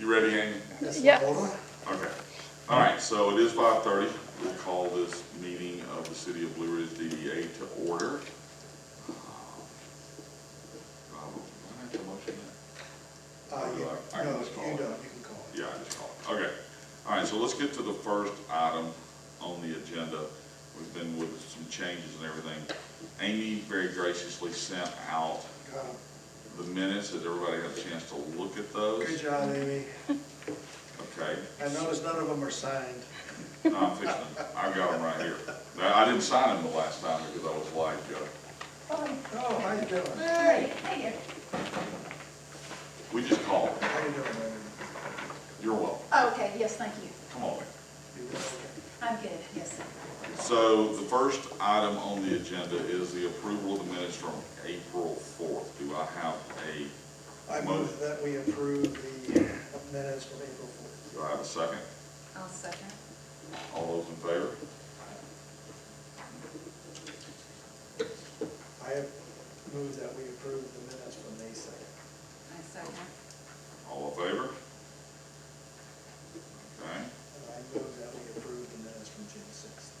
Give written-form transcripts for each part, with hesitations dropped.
You ready, Amy? Yeah. Okay. All right, so it is 5:30. We'll call this meeting of the City of Blue Ridge DDA to order. Do I have to motion that? No, I can just call you it. don't, you can call it. Yeah, I just call it. Okay. All right, so let's get to the first item on the agenda. We've been with some changes and everything. Amy very graciously sent out Got 'em. the minutes. Has everybody had a chance to look at those? Good job, Amy. Okay. I noticed none of them are signed. No, I'm fixing them. I've got them right here. I didn't sign them the last time because I was live, Joe. Oh, how you doing? Hey, hey. We just called. How you doing, Amy? You're welcome. Oh, okay, yes, thank you. Come on, man. You doing okay? I'm good, yes. So the first item on the agenda is the approval of the minutes from April 4th. Do I have I move that we approve the minutes from April 4th. do I have a second? I'll second. All those in favor? I have moved that we approve the minutes from May 2nd. I second. All in favor? Okay. And I move that we approve the minutes from June 6th.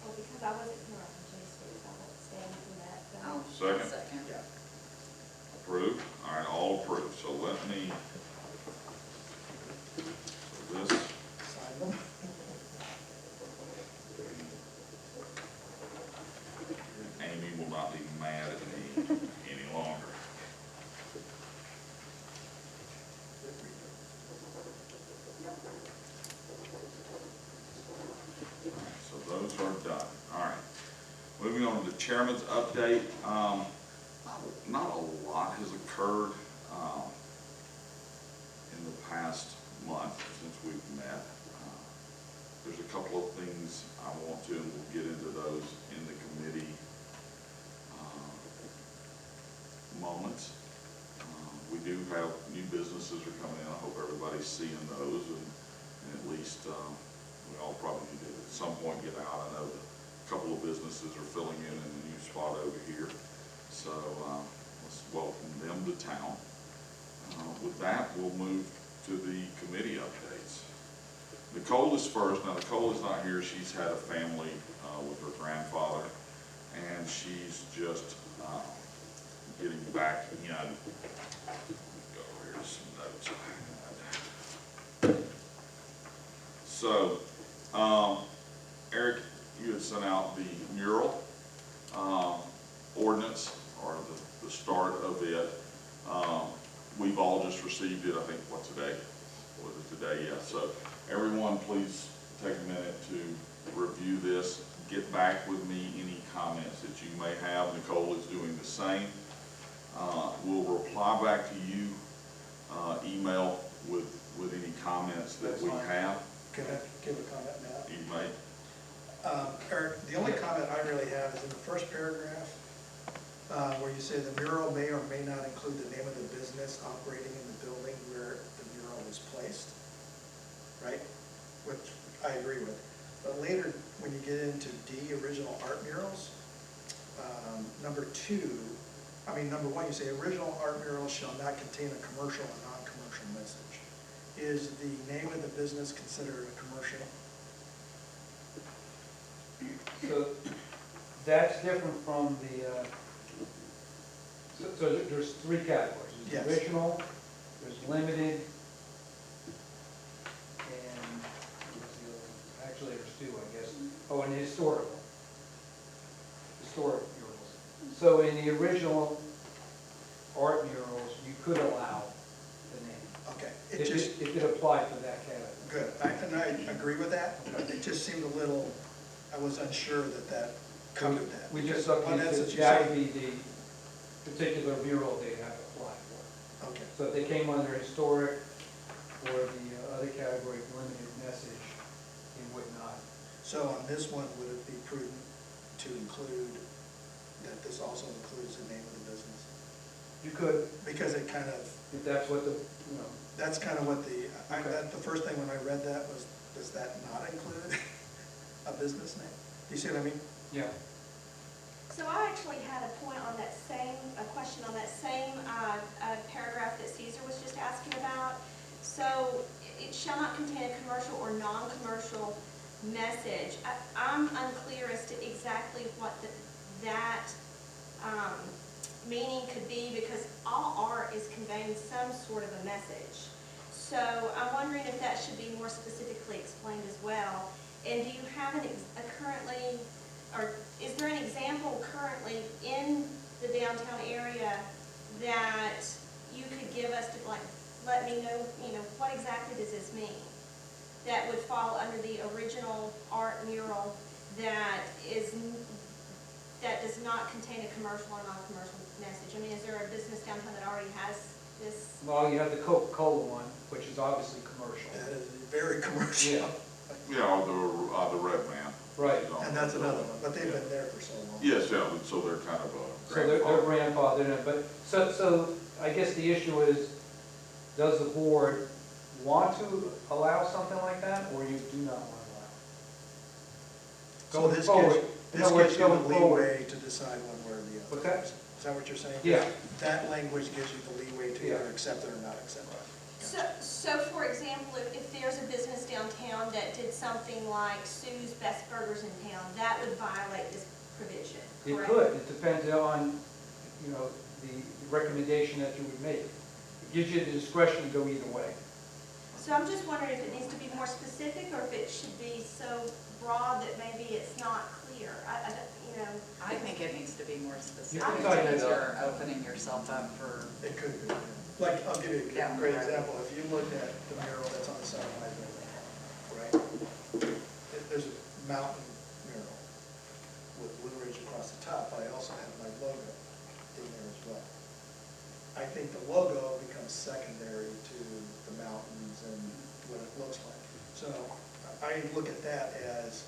Oh, because I wasn't here on Tuesday, so I won't stand from that. I'll Second. second. Yeah. Approved? All right, all approved. So let me, so this, Sign them. Amy will not be mad at me any longer. So those are done. All right. Moving on to the chairman's update. Not a lot has occurred in the past month since we've met. There's a couple of things I want to, and we'll get into those in the committee moments. We do have new businesses are coming in. I hope everybody's seeing those, and at least we all probably need to at some point get out. I know that a couple of businesses are filling in the new spot over here, so let's welcome them to town. With that, we'll move to the committee updates. Nicole is first. Now, Nicole is not here. She's had a family with her grandfather, and she's just getting back in. Go over here to some notes I had. So, Eric, you had sent out the mural ordinance, or the start of it. We've all just received it, I think, what today? Was it today? Yeah. So everyone, please take a minute to review this. Get back with me any comments that you may have. Nicole is doing the same. We'll reply back to you, email with any comments that we have. Can I give a comment now? You may. Eric, the only comment I really have is in the first paragraph, where you say the mural may or may not include the name of the business operating in the building where the mural was placed, right? Which I agree with. But later, when you get into D, original art murals, number one, you say original art murals shall not contain a commercial or non-commercial message. Is the name of the business considered a commercial? So that's different from the, so there's three categories. There's Yes. original, there's limited, and what's the other one? Actually, there's two, I guess. Oh, and historical. Historic murals. So in the original art murals, you could allow the name. Okay, If it applied to that category. good, and I agree with that. It just seemed a little, I was unsure that covered that. We Because just looked one into, instance you that would say- be the particular mural they have to apply for. Okay, So if they came under historic or the other category of limited message, it would not. so on this one, would it be prudent to include that this also includes the name of the business? You could, Because it kind of, if that's what the, that's kind of what the Okay. first thing when I read that was, does that not include a business name? Do you see what I mean? yeah. So I actually had a point on that same, a question on that same paragraph that Caesar was just asking about. So it shall not contain a commercial or non-commercial message. I'm unclear as to exactly what that meaning could be, because all art is conveying some sort of a message. So I'm wondering if that should be more specifically explained as well. And do you have currently, or is there an example currently in the downtown area that you could give us to, like, let me know, what exactly does this mean? That would fall under the original art mural that does not contain a commercial or non-commercial message. I mean, is there a business downtown that already has this? Well, you have the Coca-Cola one, which is obviously commercial. That is very commercial. Yeah. Yeah, the Red Man. Right. And that's another one, but they've been there for so long. Yes, yeah, so they're kind of a. So they're grandfathered in, but, so I guess the issue is, does the board want to allow something like that, or you do not want to allow it? So Going this forward, gives, in this other words, gives you the going forward. leeway to decide one way or the other. What's that? Is that what you're saying? Yeah. That language gives you the leeway to Yeah. either accept it or not accept it. So for example, if there's a business downtown that did something like Sue's Best Burgers in town, that would violate this provision, It correct? could, it depends on, the recommendation that you would make. It gives you the discretion to go either way. So I'm just wondering if it needs to be more specific, or if it should be so broad that maybe it's not clear. I think it needs to be more specific, can tighten it because up. you're opening yourself up for, It could be. Like, I'll give you a Down the great road. example. If you look at the mural that's on the side of my building, right? There's a mountain mural with Blue Ridge across the top, but I also have my logo in there as well. I think the logo becomes secondary to the mountains and what it looks like. So I look at that as,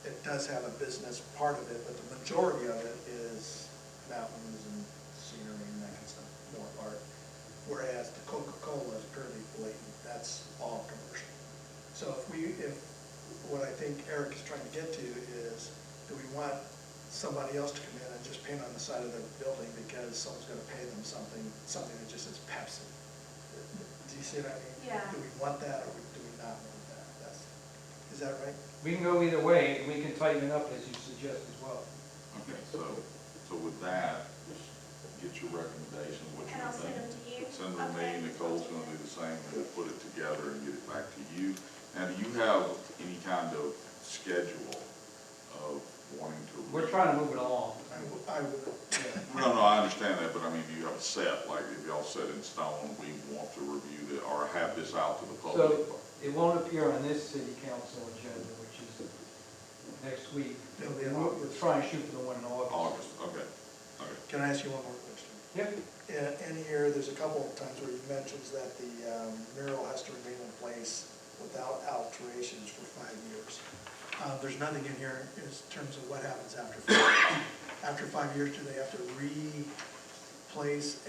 it does have a business part of it, but the majority of it is mountains and scenery and that kind of stuff, more art. Whereas the Coca-Cola is purely blatant, that's all commercial. So if what I think Eric is trying to get to is, do we want somebody else to come in and just paint on the side of their building because someone's gonna pay them something that just says Pepsi? Do you see what I mean? Yeah. Do we want that or do we not want that? Is that right? We can go either way, and we can tighten it up as you suggest as well. Okay, so with that, just get your recommendation, what And you I'll send think. them to you? Send them to Okay. me, Nicole's gonna do the same, and we'll put it together and get it back to you. Now, do you have any kind of schedule of wanting to? We're trying to move it along. I would, No, I understand that, but I mean, do you have a set, like if y'all set in stone, we want to review it, or have this out to the public? So it won't appear on this city council agenda, which is next week. It'll be in We're August. trying to shoot for the one in August. August, okay. Can I ask you one more question? Yep. In here, there's a couple of times where you mentions that the mural has to remain in place without alterations for 5 years. There's nothing in here in terms of what happens after 5 years. After 5 years, do they have to replace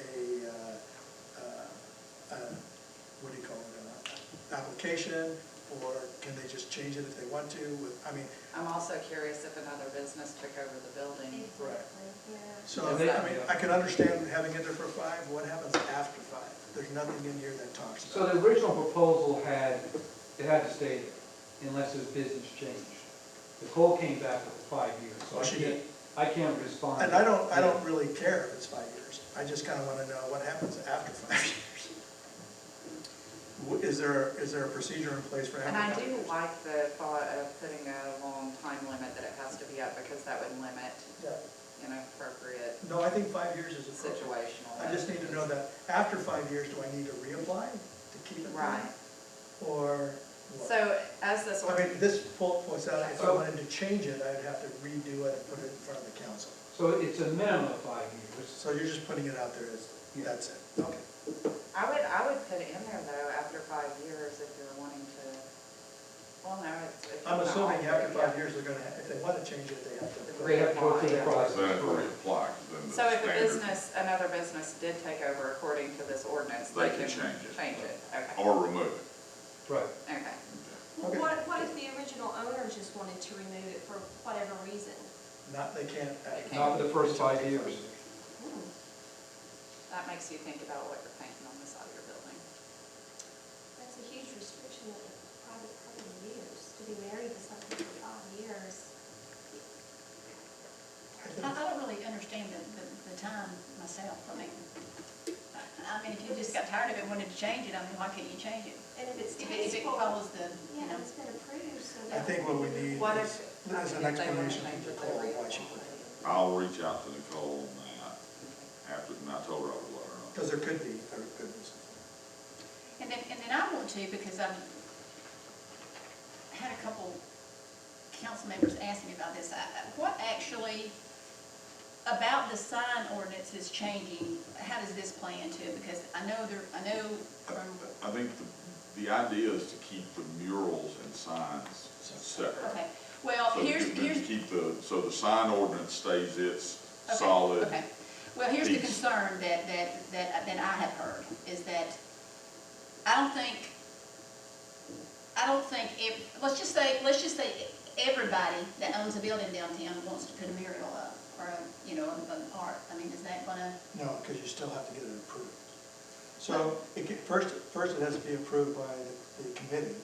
what do you call it, application? Or can they just change it if they want to? I'm also curious if another business took over the building. Exactly, yeah. So, Yeah, I can understand having it there for 5, what happens after 5? There's nothing in here that talks So about it. the original proposal had to stay there unless there's business change. Nicole came back with 5 years, so Oh, she did. I can't respond. And I don't really care if it's 5 years. I just kind of want to know what happens after 5 years. Is there a procedure in place for after And I 5 do years? like the thought of putting a long time limit that it has to be up, because that would limit Yeah. inappropriate No, I think 5 years is appropriate. situational. I just need to know that after 5 years, do I need to reapply to keep it there? Right. Or what? So as this, I mean, this points out, if I So- wanted to change it, I'd have to redo it and put it in front of the council. So it's a minimum of 5 years. So you're just putting it out there as, Yeah. that's it, okay. I would put it in there though, after 5 years, if you're wanting to, well, no, it's. if I'm you're not assuming like after it, 5 yeah. years, they're gonna, if they want to change it, they have to. They have to go through the Yeah. process. Then it will reapply, 'cause then the So if a standard- business, another business did take over according to this ordinance, They they can can change it. change it, okay, Or remove it. Right. okay. Well, Okay. what if the original owner just wanted to remove it for whatever reason? Not, they can't. Not for the first 5 years. That makes you think about what you're painting on the side of your building. change it, I mean, why can't you change it? And if it's If it tasteful, follows the, you yeah, know. it's been approved, so I that. think what we need What is if, I an mean, if they want explanation to change from it, they Nicole why reapply. she put it. I'll reach out to Nicole on that after, and I told her I would let her know. Because there could be something. And then I want to, because I've had a couple council members ask me about this. What actually, about the sign ordinance is changing, how does this play into it? Because I know from, I think the idea is to keep the murals and signs separate. okay, well, So here's, to keep so the sign ordinance stays its okay, solid. okay. Well, here's the piece. concern that I have heard, is that I don't think let's just say everybody that owns a building downtown wants to put a mural up, or an art. I mean, is that gonna, No, because you still have to get it approved. So first it has to be approved by the committee.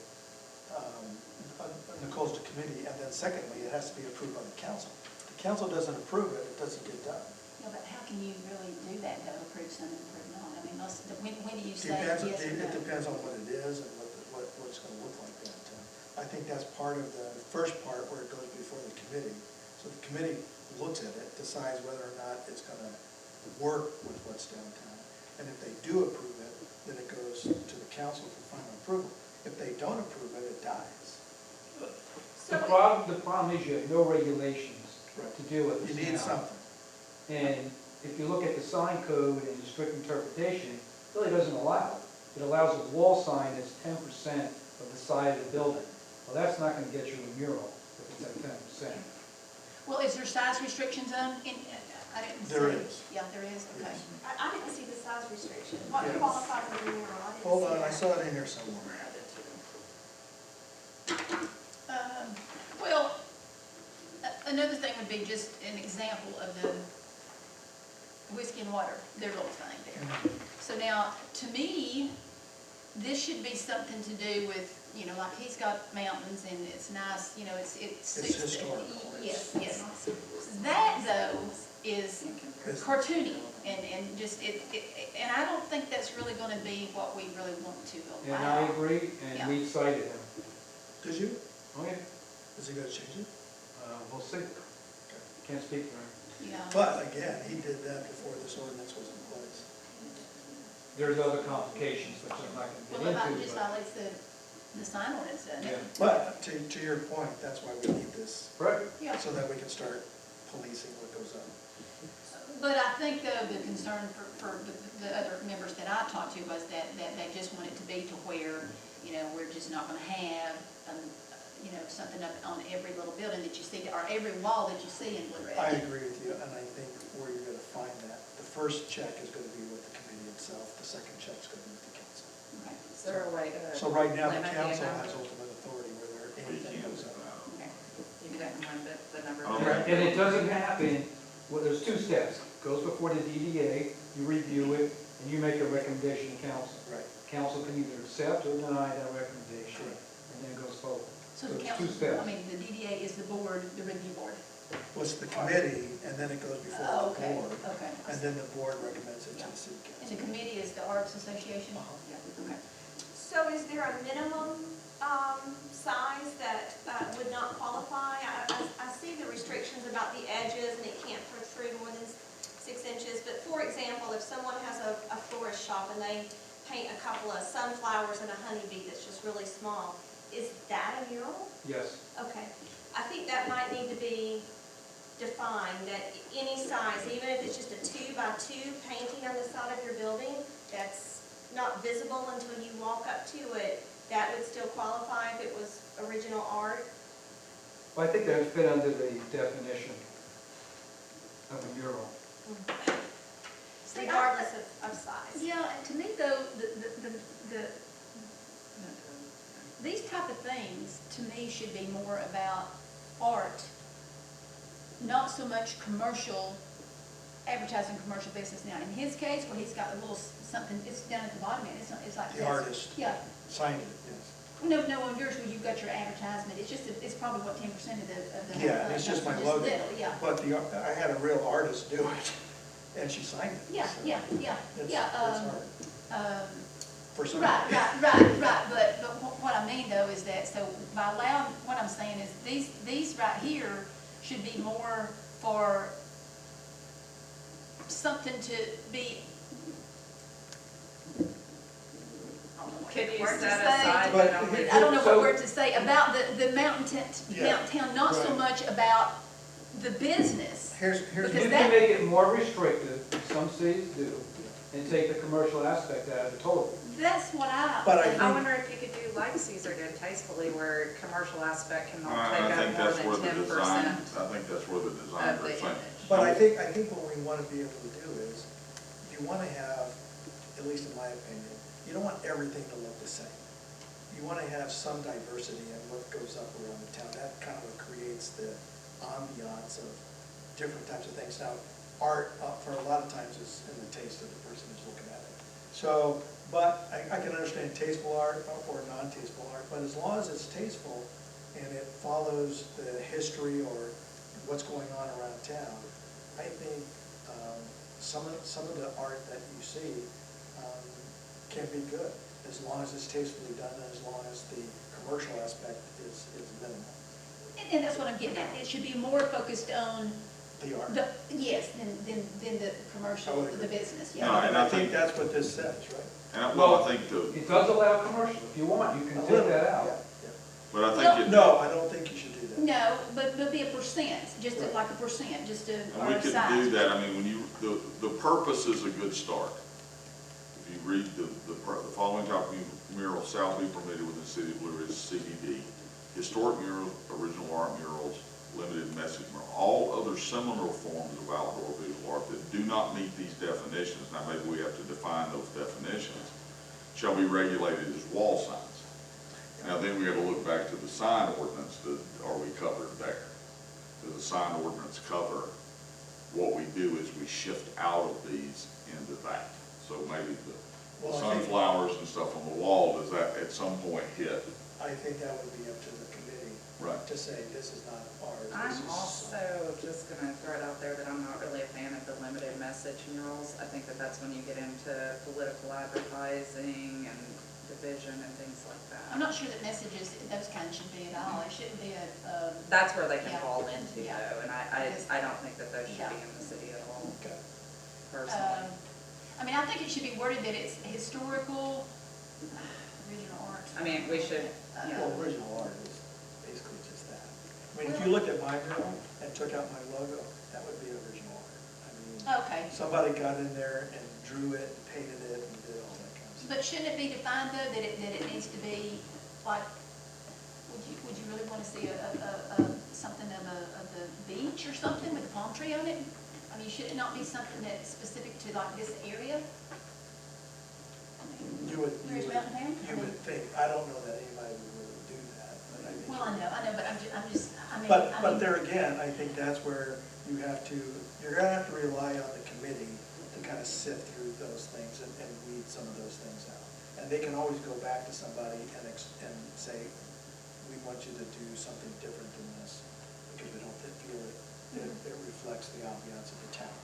Nicole's the committee, and then secondly, it has to be approved by the council. If the council doesn't approve it, it doesn't get done. but how can you really do that, to approve something, approve not? I mean, when do you say Depends, yes or no? it depends on what it is and what it's gonna look like downtown. I think that's part of the first part where it goes before the committee. So the committee looks at it, decides whether or not it's gonna work with what's downtown. And if they do approve it, then it goes to the council for final approval. If they don't approve it, it dies. The problem is you have no regulations Right. to deal with You this need now. something. And if you look at the sign code and the strict interpretation, it really doesn't allow it. It allows a wall sign that's 10% of the side of the building. Well, that's not gonna get you a mural if it's at 10%. Well, is there size restrictions on, I didn't see. There is. Yeah, there is, okay. Yes. I didn't see the size restriction. What Yeah. qualifies as a mural? I didn't Hold see on, I that. saw it in here somewhere. Well, another thing would be just an example of the whiskey and water, their little thing there. So now, to me, this should be something to do with, like he's got mountains and it's nice, it's. It's historical. Yes, yes. That though is cartoony and just, and I don't think that's really gonna be what we really want to And allow. I agree, Yeah. and we cited him. Did you? Oh, yeah, Is he gonna change it? we'll see. Can't speak for him. Yeah. But again, he did that before this ordinance was in place. There's other complications, which I'm not Well, gonna if I get just into, but. violates the sign ordinance, doesn't Yeah, it? But to your point, that's why we need this, right. Yeah. so that we can start policing what goes on. But I think though, the concern for the other members that I talked to was that they just want it to be to where, we're just not gonna have, something up on every little building that you see, or every wall that you see in Blue Ridge. I agree with you, and I think where you're gonna find that, the first check is gonna be with the committee itself, the second check's gonna be with the council. Okay. Is there a way to? So right now, the limit council amount has of- ultimate authority whether We anything can't, goes up. Okay. You couldn't limit the number of. Okay. And it doesn't happen, well, there's two steps. Goes before the DDA, you review it, and you make a recommendation to council. Right. Council can either accept or deny that recommendation, and then it goes forward. So So the it's council, two steps. the DDA is the board, the review board. What's the committee, and then it goes before the Okay, board, okay. and then the board recommends it to the city And the council. committee is the Arts Association? Uh-huh. Yeah, okay. So is there a minimum size that would not qualify? I see the restrictions about the edges and it can't protrude more than 6 inches. But for example, if someone has a florist shop and they paint a couple of sunflowers and a honeybee that's just really small, is that a mural? Yes. Okay. I think that might need to be defined, that any size, even if it's just a 2 by 2 painting on the side of your building, that's not visible until you walk up to it, that would still qualify if it was original art? Well, I think that would fit under the definition of a mural. Regardless of size. Yeah, and to me though, these type of things, to me, should be more about art, not so much commercial, advertising commercial business now. In his case, where he's got a little something, it's down at the bottom, and it's like The this. artist Yeah. signed it, yes. No, on yours where you've got your advertisement, it's just, it's probably what, 10% of the. Yeah, and it's just my logo. little, yeah. But I had a real artist do it, and she signed it. Yeah, so yeah. it's Yeah, art. for some. Right, but what I mean though is that, so by allowing, what I'm saying is, these right here should be more for something to be, I don't know what Could you word to set say. aside But- that only? I don't know So- what word to say, about the mountain Yeah, town, not so right. much about the business. Here's Because You what, that- can make it more restrictive, some cities do, and take the commercial aspect out of it totally. That's what But I think. I wonder if you could do like Caesar did tastefully, where commercial aspect cannot take I up think more that's where than the 10% design, I think that's where the of designers the think. image. but I think what we want to be able to do is, you want to have, at least in my opinion, you don't want everything to look the same. You want to have some diversity in what goes up around the town. That kind of creates the ambiance of different types of things. Now, art, for a lot of times, is in the taste of the person who's looking at it. So, but I can understand tasteful art or non-tasteful art, but as long as it's tasteful and it follows the history or what's going on around town, I think some of the art that you see can be good, as long as it's tastefully done and as long as the commercial aspect is minimal. And that's what I'm getting at, it should be more focused on The art. yes, than the commercial, I would agree. the business, No, yeah. and I think that's what this says, right? And well, I think It does allow commercial, if you want, you can take that out. Yeah, but I No. think it. No, I don't think you should do that. No, but be a percent, just Right. like a percent, just a, And or we a could size. do that, I mean, when you, the purpose is a good start. If you read the following type of mural shall be permitted within the city of Blue Ridge, CBD. Historic murals, original art murals, limited message mural, all other similar forms of outdoor visual art that do not meet these definitions, now maybe we have to define those definitions, shall be regulated as wall signs. Now then we gotta look back to the sign ordinance, are we covered there? Does the sign ordinance cover, what we do is we shift out of these into that. So maybe the Well, I think- sunflowers and stuff on the wall, does that at some point hit? I think that would be up to the committee Right. to say, this is not ours. this I'm is- also just gonna throw it out there that I'm not really a fan of the limited message murals. I think that that's when you get into political advertising and division and things like I'm that. not sure that messages, those kinds should be at all, it shouldn't be a, That's where they can Yeah. fall into Yeah. though, and I don't think that those should Yeah. be in the city at all, Okay. personally. I mean, I think it should be worded that it's historical, original art. I mean, we should, yeah. Well, original art is basically just that. I mean, if you look at my mural and took out my logo, that would be original art. I mean, Okay, somebody got in there and drew it, and painted it, and did all that kind of stuff. but shouldn't it be defined though, that it needs to be like, would you really want to see something of the beach or something with a palm tree on it? I mean, should it not be something that's specific to like this area? You would, Where's Mountain Town? you would think, I don't know that anybody would really do that, but I think. Well, I know, but I'm just, I mean. But there again, I think that's where you have to, you're gonna have to rely on the committee to kind of sift through those things and weed some of those things out. And they can always go back to somebody and say, we want you to do something different than this, because we don't feel it reflects the ambiance of the town.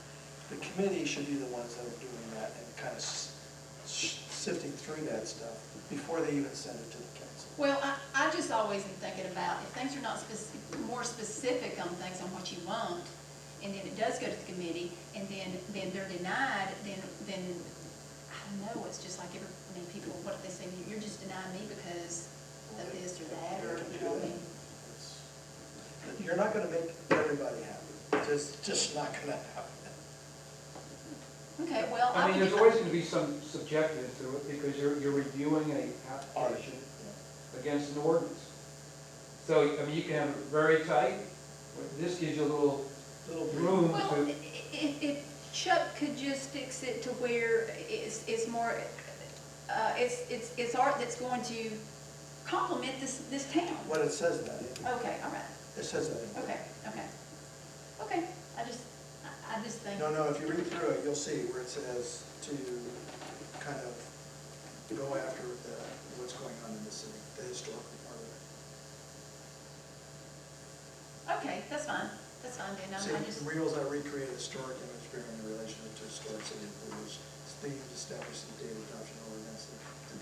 The committee should be the ones that are doing that and kind of sifting through that stuff before they even send it to the council. Well, I just always am thinking about, if things are not more specific on things, on what you want, and then it does go to the committee, and then they're denied, then, I don't know, it's just like people, what if they say, you're just denying me because of this or that, or, you know what I mean? You're not gonna make everybody happy, just not gonna happen. Okay, well, I mean, would there's always going to be some subjective to it, because you're reviewing an application against an ordinance. So, I mean, you can have it very tight, but this gives you a little Little room Well, to, if Chuck could just fix it to where it's more, it's art that's going to complement this town. What it says that, Okay, all right, it says that. okay, I just think. No, if you read through it, you'll see where it says to kind of go after what's going on in the city, the historical part of it. Okay, that's fine, then, See, I just, murals that recreate historic image bearing in relation to historic city of Blue Ridge They need to establish the date adoption ordinance.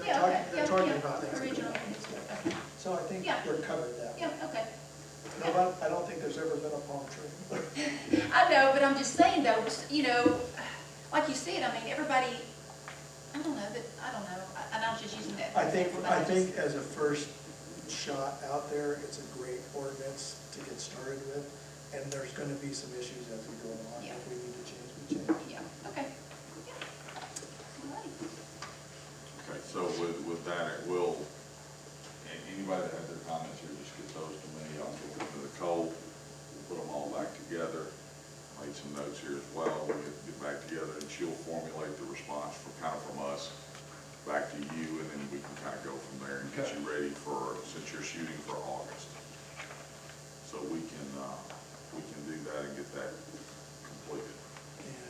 Yeah, okay, They're yeah, talking yeah, about that. original, okay, So I think Yeah. we're covered that. yeah, okay. No, but I don't think there's ever been a palm tree. I know, but I'm just saying though, you know, like you said, I mean, everybody, I don't know, and I was just using that. I think, example, but I just- think as a first shot out there, it's a great ordinance to get started with. And there's gonna be some issues as we go along. Yeah. If we need to change, we change. Yeah, okay. Yeah. All right. Okay, so with that, it will, and anybody that has their comments here, just get those to me, I'll give them to the Cole, we'll put them all back together. Made some notes here as well, we'll get back together and she'll formulate the response from us back to you, and then we can kind of go from there and get Okay. you ready for, since you're shooting for August. So we can do that and get that completed.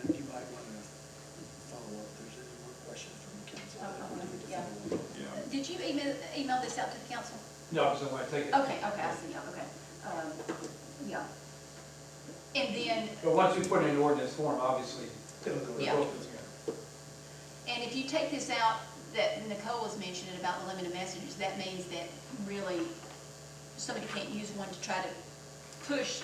And you might want to follow up, if there's any more questions from the council. that we need to Yeah. follow up. Yeah. Did you email this out to the council? No, so when I take it. Okay, I see, yeah, okay. Yeah. And then, But once we put it in ordinance form, obviously, It'll go to Yeah. ordinance. and if you take this out, that Nicole was mentioning about the limited messages, that means that really somebody can't use one to try to push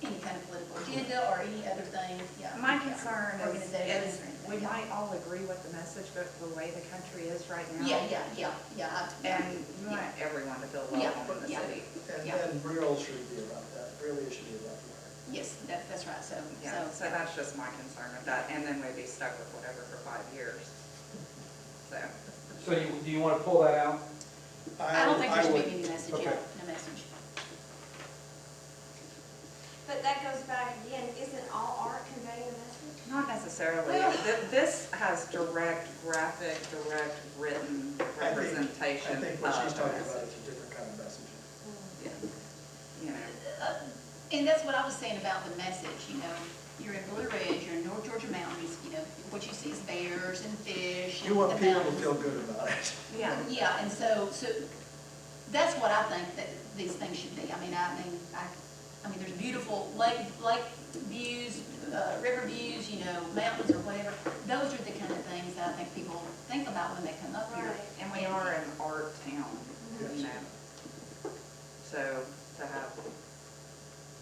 any kind of political agenda or any other thing, yeah. My yeah, concern is, organizations or anything, we yeah. might all agree with the message, but the way the country is right now. Yeah. And you want everyone to feel Yeah, welcome in the yeah. city. And Yeah. then real should be about that, really it should be about the art. Yes, that's right, so. Yeah, so that's just my concern with that, and then we'd be stuck with whatever for 5 years. So, so do you want to pull that out? I don't think there should would- be any message, Okay. yeah, no message. But that goes back again, isn't all art conveying a message? not necessarily. Well- This has direct graphic, direct written representation I think of what she's the talking about message. is a different kind of messaging. Yeah. You know, And that's what I was saying about the message, you know, you're in Blue Ridge, you're in North Georgia mountains, you know, what you see is bears and fish. You and want the people to mountains. feel good about it. yeah. Yeah, and so that's what I think that these things should be. I mean, there's beautiful lake views, river views, you know, mountains or whatever. Those are the kind of things that I think people think about when they come up here. Right. And we are an art town, you know. So to have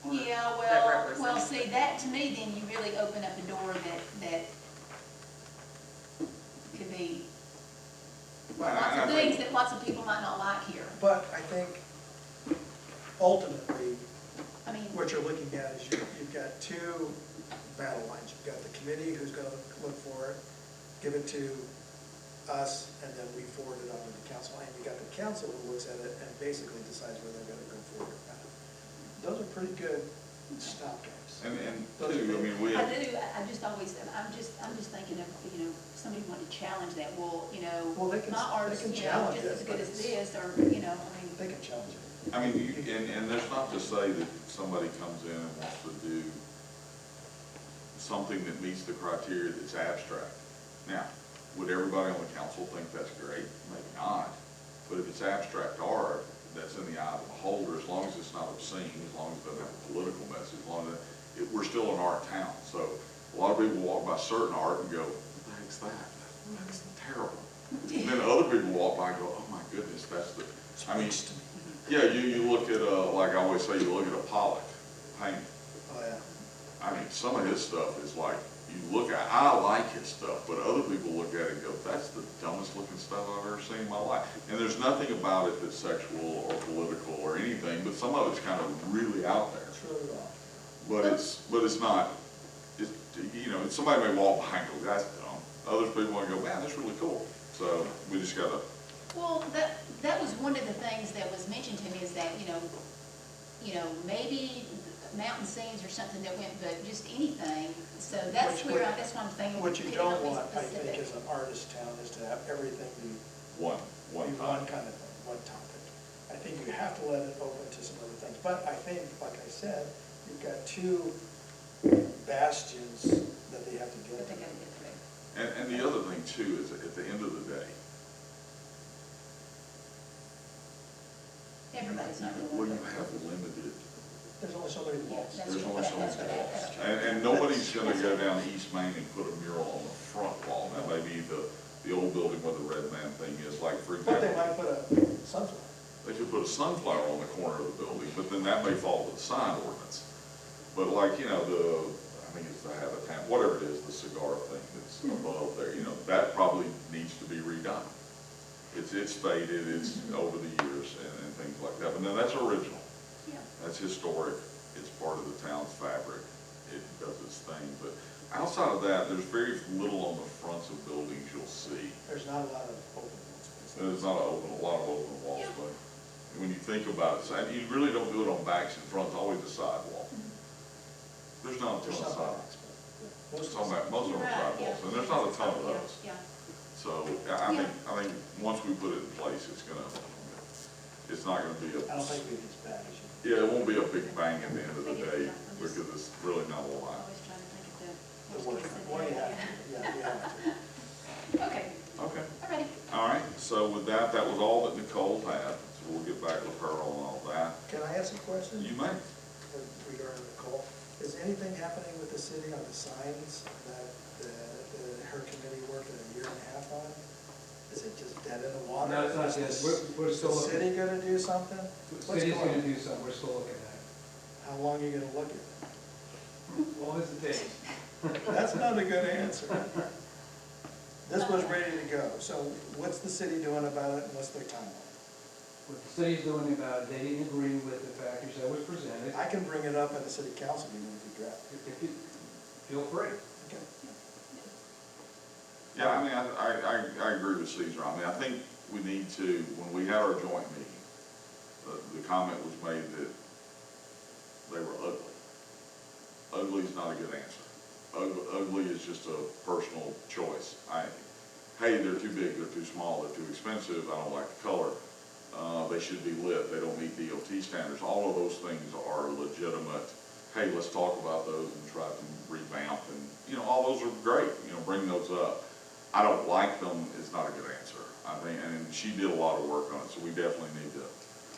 art Yeah, that well, represents see, that, to me, then you really open up a door that could be Well, lots I of think- things that lots of people might not like here. But I think ultimately, I mean, what you're looking at is you've got two battle lines. You've got the committee who's gonna look for it, give it to us, and then we forward it on to the council. And you got the council who looks at it and basically decides whether they're gonna go forward or not. Those are pretty good stopgaps. And two, I mean, we, I do, I just always, I'm just thinking of, you know, somebody wanted to challenge that, well, you know, Well, they can- my art's, they can you know, challenge just it, as good but as it's- this, or, you know, I mean, They can challenge it. I mean, and there's not to say that somebody comes in and wants to do something that meets the criteria that's abstract. Now, would everybody on the council think that's great? Maybe not. But if it's abstract art, that's in the eye of the beholder, as long as it's not obscene, as long as it doesn't have a political message, as long as we're still an art town. So a lot of people walk by certain art and go, what the heck's that? That's terrible. And then other people walk by and go, oh my goodness, that's the, I mean, yeah, you look at, like I always say, you look at a Pollock painting. Oh, yeah. I mean, some of his stuff is like, you look at, I like his stuff, but other people look at it and go, that's the dumbest looking stuff I've ever seen in my life. And there's nothing about it that's sexual or political or anything, but some of it's kind of really out there. It's really wrong. But it's not, you know, somebody may walk behind and go, that's dumb. Other people want to go, man, that's really cool. So we just gotta, well, that was one of the things that was mentioned to me, is that, you know, maybe mountain scenes or something that went, but just anything, so that's Which- where, that's one thing. What you could don't not be want, I specific. think, as an artist town, is to have everything be one one time. kind of thing, one topic. I think you have to let it open to some other things. But I think, like I said, you've got two bastions that they have to get But they to. gotta get through. And the other thing too is at the end of the day, Everybody's not well, gonna you want have limited There's only so many walls. That's There's true. only so That's many true. walls. That's true. And nobody's gonna go down East Main and put a mural on the front wall. Now, maybe the old building where the red man thing is, like, for But they example, might put a sunflower. they could put a sunflower on the corner of the building, but then that may fall to the sign ordinance. But like, you know, I think it's the Habitat, whatever it is, the cigar thing that's above there, you know, that probably needs to be redone. It's faded, it's over the years and things like that, but no, that's original. Yeah. That's historic, it's part of the town's fabric, it does its thing, but outside of that, there's very little on the fronts of buildings you'll see. There's not a lot of open space. There's not a lot of open walls, Yeah. but when you think about it, so you really don't do it on backs and fronts, always a sidewall. There's not a ton There's of some sidewalks. backs, but most Some of back- most of them are Right, sidewalks, yeah. and there's not a ton of Yeah, those. yeah. So, I think, once we put it in place, it's not gonna be I don't a, think we as bad as you. yeah, it won't be a big bang at the end of the day, because it's really not a lot. Always trying to think of The the worst, worst case well, scenario. yeah. Okay, Okay. all righty. All right, so with that, that was all that Nicole had, so we'll get back with her on all that. Can I ask a question? You may. Regarding Nicole, is anything happening with the city on the signs that her committee worked a year and a half on? Is it just dead in the water? No, it's not dead. We're still Is the looking. city gonna do something? The What's city's going gonna on? do something, we're still looking at it. How long are you gonna look at it? As long as it takes. That's not a good answer. This was ready to go, so what's the city doing about it, and what's their timeline? What the city's doing about it, they didn't agree with the package that was presented. I can bring it up at the city council meeting if you draft it. If you, feel free. Okay. Yeah, I mean, I agree with Caesar. I mean, I think we need to, when we had our joint meeting, the comment was made that they were ugly. Ugly is not a good answer. Ugly is just a personal choice. Hey, they're too big, they're too small, they're too expensive, I don't like the color. They should be lit, they don't meet DOT standards. All of those things are legitimate. Hey, let's talk about those and try to revamp, and, you know, all those are great, you know, bring those up. I don't like them is not a good answer. I think, and she did a lot of work on it, so we definitely need to,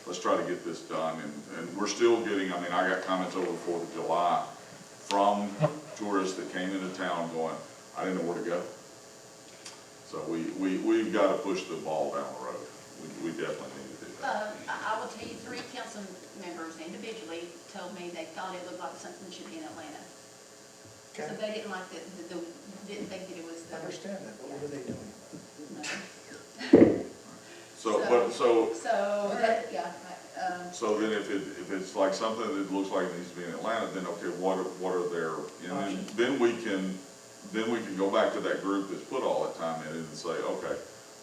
let's try to get this done, and we're still getting, I mean, I got comments over the 4th of July from tourists that came into town going, I didn't know where to go. So we've got to push the ball down the road. We definitely need to do that. I will tell you, 3 council members individually told me they thought it looked like something should be in Atlanta. So Okay, they didn't like didn't think that it was I understand that, but what are they doing? So that, yeah, so then if it's like something that looks like it needs to be in Atlanta, then okay, what are their, you know, Options. then we can go back to that group that's put all that time in it and say, okay,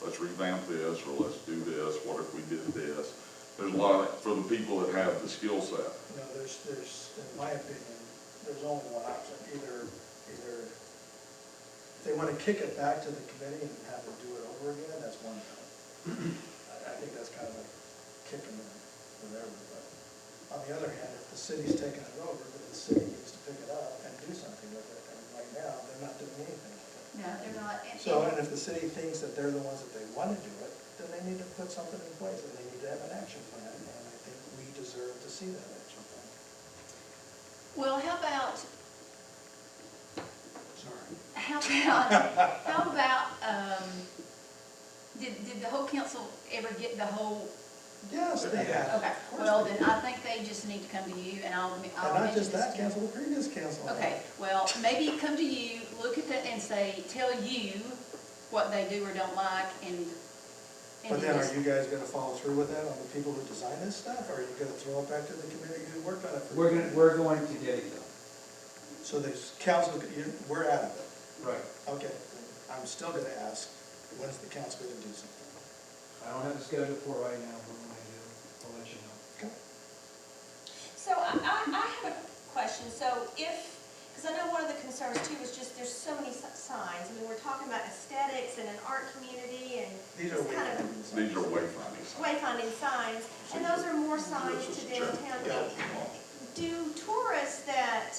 let's revamp this, or let's do this, what if we did this? There's a lot of, for the people that have the skill set. You know, there's, in my opinion, there's only one option, either if they want to kick it back to the committee and have them do it over again, that's one thing. I think that's kind of like kicking them whatever, but on the other hand, if the city's taking it over, then the city needs to pick it up and do something with it, and right now, they're not doing anything with it. no, they're not. So, and if the city thinks that they're the ones that they want to do it, then they need to put something in place, and they need to have an action plan, and I think we deserve to see that action plan. Well, how about, Sorry. did the whole council ever get the whole? Yes, they have. Okay, Of course well, they then do. I think they just need to come to you, and I'll And mention not this just that, to- cancel the previous council. Okay, well, maybe come to you, look at that and say, tell you what they do or don't like, and But then are just- you guys gonna follow through with that on the people who design this stuff, or are you gonna throw it back to the committee who worked on it? We're going to get it done. So there's council, we're out of it. Right. Okay, then I'm still gonna ask, when's the council gonna do something? I don't have a schedule for it right now, but when I do, I'll let you know. Okay. So I have a question. So because I know one of the concerns too was just there's so many signs. I mean, we're talking about aesthetics and an art community and These are it's kind of These are wayfinding signs. wayfinding signs, and those are more signs to downtown. Yeah. Do tourists that,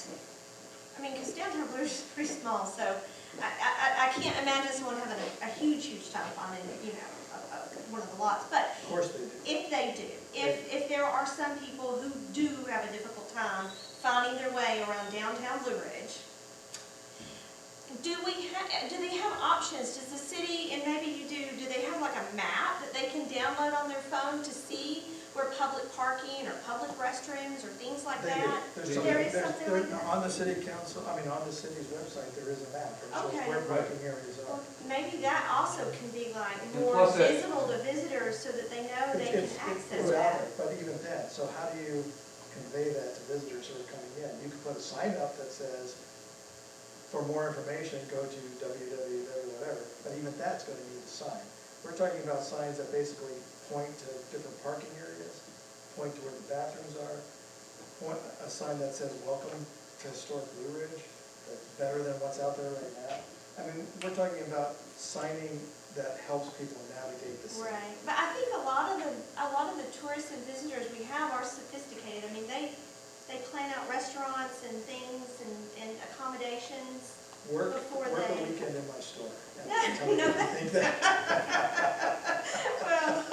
I mean, because downtown Blue is pretty small, so I can't imagine someone having a huge time finding, you know, a one of the lots, but Of course they do. if they do, if there are some people who do have a difficult time finding their way around downtown Blue Ridge, do they have options? Does the city, and maybe you do they have like a map that they can download on their phone to see where public parking or public restrooms or things like They do. that? There's There is something like that? On the city council, on the city's website, there is a map that shows Okay. where parking areas Well, are. maybe that also can be like And more plus it- visible to visitors so that they know they can access It's out that. there, but even then, so how do you convey that to visitors who are coming in? You can put a sign up that says, for more information, go to www, whatever, but even that's gonna need a sign. We're talking about signs that basically point to different parking areas, point to where the bathrooms are, a sign that says, welcome to historic Blue Ridge, that's better than what's out there right now. I mean, we're talking about signing that helps people navigate the city. Right, but I think a lot of the tourists and visitors we have are sophisticated. I mean, they plan out restaurants and things and accommodations. Work Before a they- weekend in my store. No, Tell me no, if you think that. Well,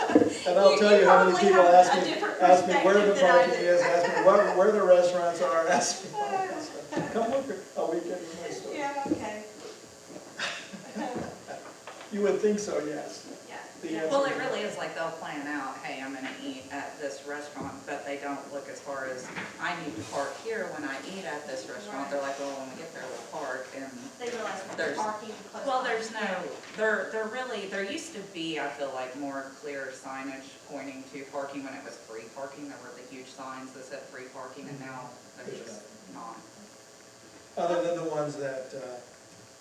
And I'll tell you how many probably people have ask a me different where the perspective than I parking do. is, ask me where the restaurants are, ask me all that stuff. Come look at a weekend in my store. Yeah, okay. You would think so, yes. Yeah. The Yeah. answer Well, it really is like they'll plan out, hey, I'm gonna eat at this restaurant, but they don't look as far as, I need to park here when I eat at this restaurant. They're like, well, when we get there, we'll park, and, They realize There's- parking close. well, by. there's no, there used to be, I feel like, more clear signage pointing to parking when it was free parking. There were the huge signs that said free parking, and now there's just not. Other than the ones that,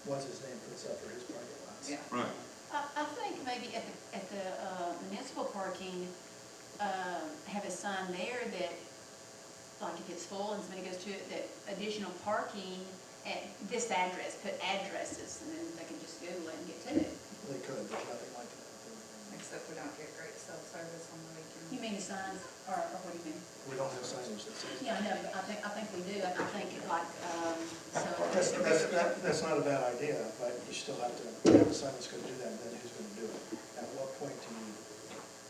what's his name puts up for his parking lots. Yeah. Right. I think maybe at the municipal parking, have a sign there that, like if it's full and somebody goes to it, that additional parking at this address, put addresses, and then they can just Google it and get to it. They could, but nothing like that. Except we don't get great cell service on the weekend. You mean the signs, or what do you mean? We don't have signage that says. Yeah, I know, but I think we do, I think like, That's not a bad idea, but you still have to have a sign that's gonna do that, and then who's gonna do it? At what point do you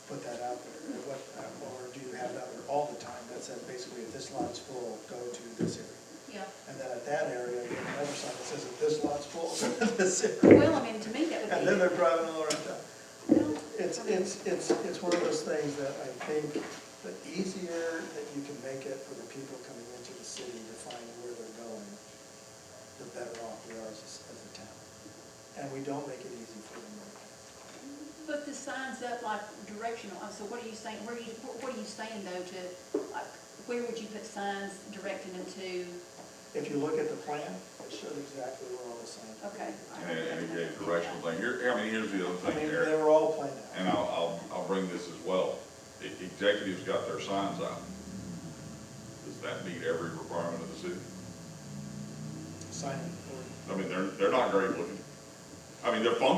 put that out there? Or do you have it out there all the time that says basically if this lot's full, go to this area? yeah. And then at that area, you have another sign that says if this lot's full, go to this area. Well, I mean, to me, that would be. And then they're driving all around town. Well, It's one of those things that I think the easier that you can make it for the people coming into the city to find where they're going, the better off we are as a town. And we don't make it easy for them right now. Put the signs up like directional, so what are you saying, what are you saying though to, like, where would you put signs directing them to? If you look at the plan, it shows exactly where all the signs are. Okay. And it gave directional thing. Here's the other I thing mean, there. they were all planned out. And I'll bring this as well. Executives got their signs out. Does that meet every requirement of the city? Signing. I mean, they're not great looking. I mean, they're functional.